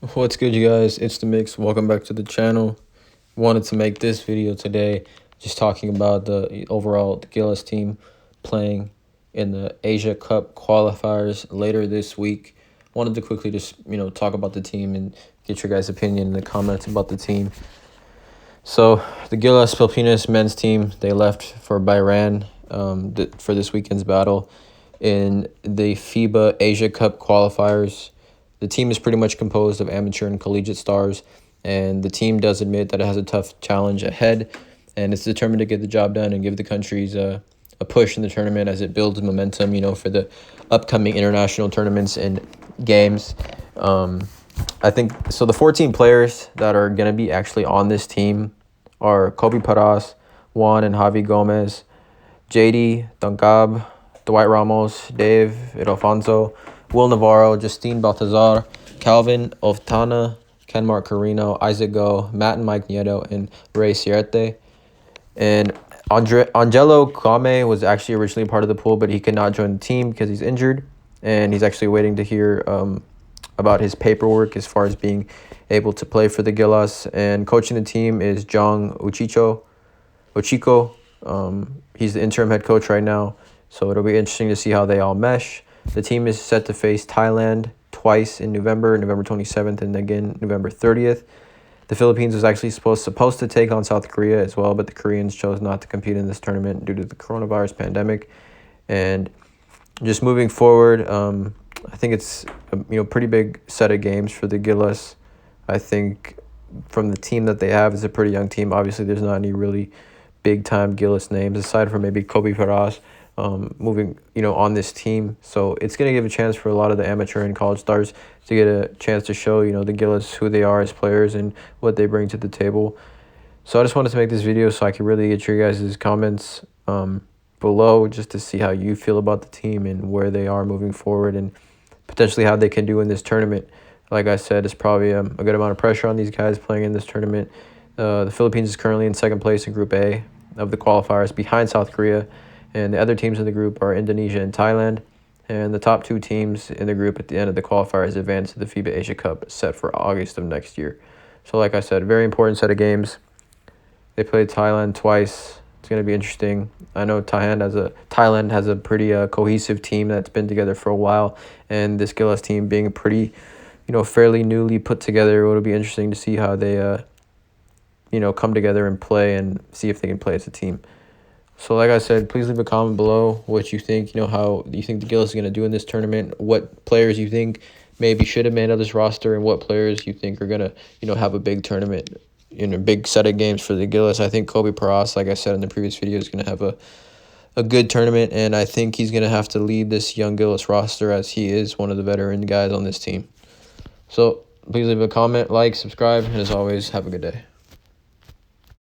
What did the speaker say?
What's good, you guys? It's the Mix. Welcome back to the channel. Wanted to make this video today just talking about the Gilas team playing in the Asia Cup qualifiers later this week. Wanted to quickly just, talk about the team and get your guys' opinion in the comments about the team. So the Gilas Filipinas men's team, they left for Bahrain for this weekend's battle in the FIBA Asia Cup qualifiers. The team is pretty much composed of amateur and collegiate stars, and the team does admit that it has a tough challenge ahead, and it's determined to get the job done and give the countries a push in the tournament as it builds momentum, for the upcoming international tournaments and games. I think so. The 14 players that are going to be actually on this team are Kobe Paras, Juan and Javi Gomez, JD, Dunkab, Dwight Ramos, Dave Ildefonso, Will Navarro, Justine Baltazar, Calvin Oftana, Kenmark Carino, Isaac Go, Matt and Mike Nieto, and Ray Cierte. And Angelo Kwame was actually originally part of the pool, but he could not join the team because he's injured. And he's actually waiting to hear about his paperwork as far as being able to play for the Gilas. And coaching the team is Jong Ochiko. He's the interim head coach right now, so it'll be interesting to see how they all mesh. The team is set to face Thailand twice in November 27th and again November 30th. The Philippines was actually supposed to take on South Korea as well, but the Koreans chose not to compete in this tournament due to the coronavirus pandemic. And just moving forward, I think it's a pretty big set of games for the Gilas. I think from the team that they have, is a pretty young team. Obviously, there's not any really big-time Gilas names aside from maybe Kobe Paras moving on this team. So it's going to give a chance for a lot of the amateur and college stars to get a chance to show the Gilas who they are as players and what they bring to the table. So I just wanted to make this video so I could really get your guys' comments below just to see how you feel about the team and where they are moving forward and potentially how they can do in this tournament. Like I said, it's probably a good amount of pressure on these guys playing in this tournament. The Philippines is currently in second place in Group A of the qualifiers behind South Korea, and the other teams in the group are Indonesia and Thailand. And the top two teams in the group at the end of the qualifiers advance to the FIBA Asia Cup set for August of next year. So like I said, very important set of games. They played Thailand twice. It's going to be interesting. I know Thailand has a pretty cohesive team that's been together for a while, and this Gilas team being a pretty, fairly newly put together, it'll be interesting to see how they, come together and play and see if they can play as a team. So like I said, please leave a comment below what you think, how you think the Gilas is going to do in this tournament, what players you think maybe should have made on this roster, and what players you think are going to, have a big tournament, a big set of games for the Gilas. I think Kobe Paras, like I said in the previous video, is going to have a good tournament, and I think he's going to have to lead this young Gilas roster as he is one of the veteran guys on this team. So please leave a comment, like, subscribe, and as always, have a good day.